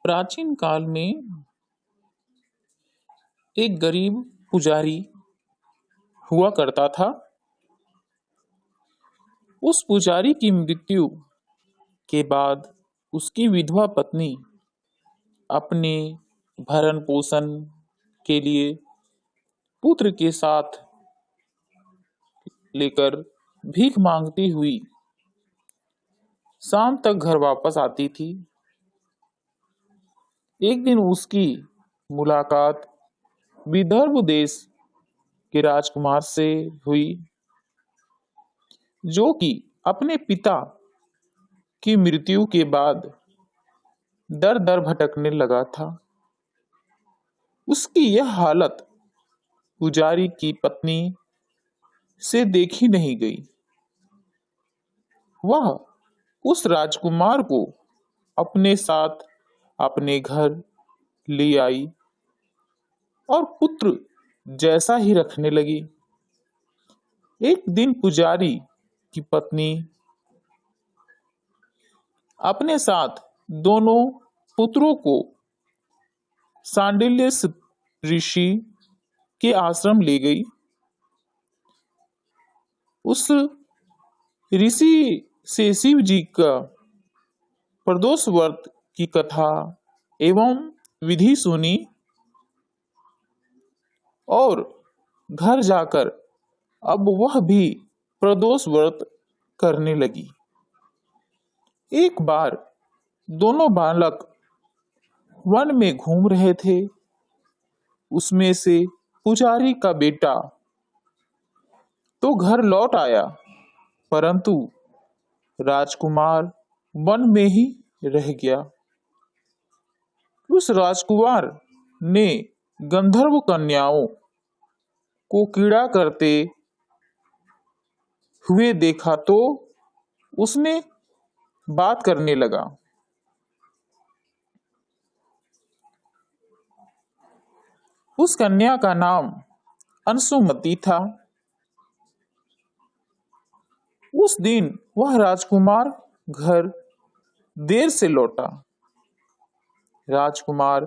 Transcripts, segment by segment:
प्राचीन काल में एक गरीब पुजारी हुआ करता था। उस पुजारी की मृत्यु के बाद उसकी विधवा पत्नी अपने भरण पोषण के लिए पुत्र के साथ लेकर भीख मांगती हुई शाम तक घर वापस आती थी। एक दिन उसकी मुलाकात विदर्भ देश के राजकुमार से हुई, जो कि अपने पिता की मृत्यु के बाद दर दर भटकने लगा था। उसकी यह हालत पुजारी की पत्नी से देखी नहीं गई। वह उस राजकुमार को अपने साथ अपने घर ले आई और पुत्र जैसा ही रखने लगी। एक दिन पुजारी की पत्नी अपने साथ दोनों पुत्रों को सांडिल्य ऋषि के आश्रम ले गई। उस ऋषि से शिव जी का प्रदोष व्रत की कथा एवं विधि सुनी और घर जाकर अब वह भी प्रदोष व्रत करने लगी। एक बार दोनों बालक वन में घूम रहे थे। उसमें से पुजारी का बेटा तो घर लौट आया, परंतु राजकुमार वन में ही रह गया। उस राजकुमार ने गंधर्व कन्याओं को कीड़ा करते हुए देखा तो उसने बात करने लगा। उस कन्या का नाम अंशुमति था। उस दिन वह राजकुमार घर देर से लौटा। राजकुमार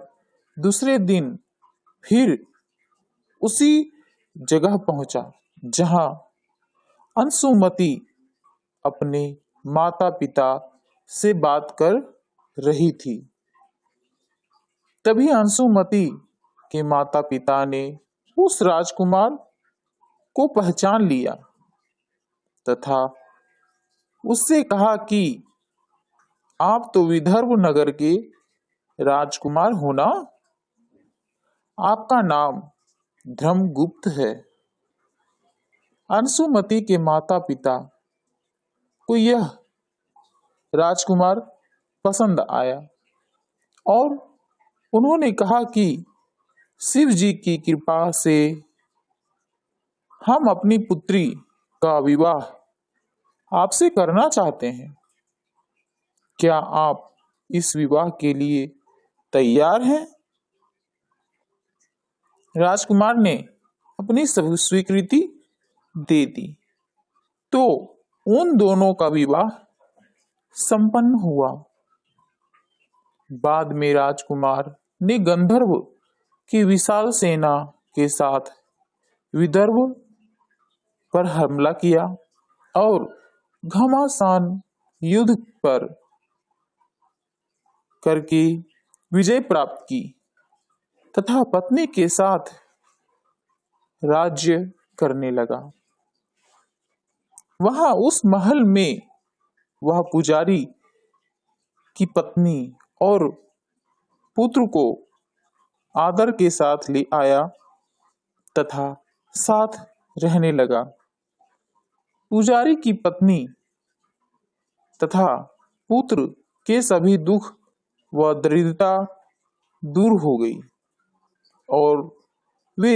दूसरे दिन फिर उसी जगह पहुंचा जहां अंशुमति अपने माता पिता से बात कर रही थी। तभी अंशुमति के माता पिता ने उस राजकुमार को पहचान लिया तथा उससे कहा कि आप तो विदर्भ नगर के राजकुमार हो ना? आपका नाम धर्मगुप्त है। अंशुमति के माता पिता को यह राजकुमार पसंद आया और उन्होंने कहा कि शिव जी की कृपा से हम अपनी पुत्री का विवाह आपसे करना चाहते हैं। क्या आप इस विवाह के लिए तैयार हैं? राजकुमार ने अपनी स्वीकृति दे दी तो उन दोनों का विवाह संपन्न हुआ। बाद में राजकुमार ने गंधर्व की विशाल सेना के साथ विदर्भ पर हमला किया और घमासान युद्ध पर करके विजय प्राप्त की तथा पत्नी के साथ राज्य करने लगा। वहां उस महल में वह पुजारी की पत्नी और पुत्र को आदर के साथ ले आया तथा साथ रहने लगा। पुजारी की पत्नी तथा पुत्र के सभी दुख व दरिद्रता दूर हो गई और वे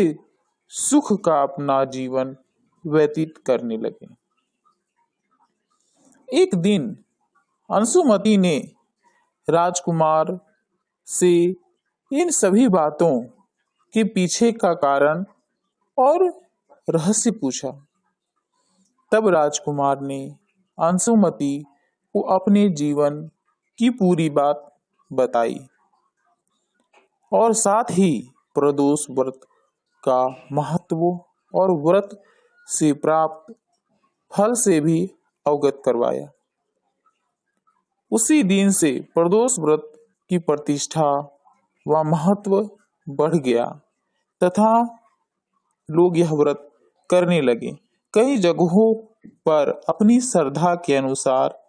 सुख का अपना जीवन व्यतीत करने लगे। एक दिन अंशुमति ने राजकुमार से इन सभी बातों के पीछे का कारण और रहस्य पूछा। तब राजकुमार ने अंशुमति को अपने जीवन की पूरी बात बताई और साथ ही प्रदोष व्रत का महत्व और व्रत से प्राप्त फल से भी अवगत करवाया। उसी दिन से प्रदोष व्रत की प्रतिष्ठा व महत्व बढ़ गया तथा लोग यह व्रत करने लगे। कई जगहों पर अपनी श्रद्धा के अनुसार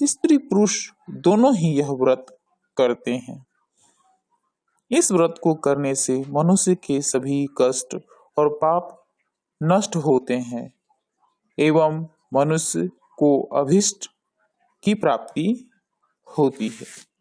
स्त्री पुरुष दोनों ही यह व्रत करते हैं। इस व्रत को करने से मनुष्य के सभी कष्ट और पाप नष्ट होते हैं एवं मनुष्य को अभीष्ट की प्राप्ति होती है।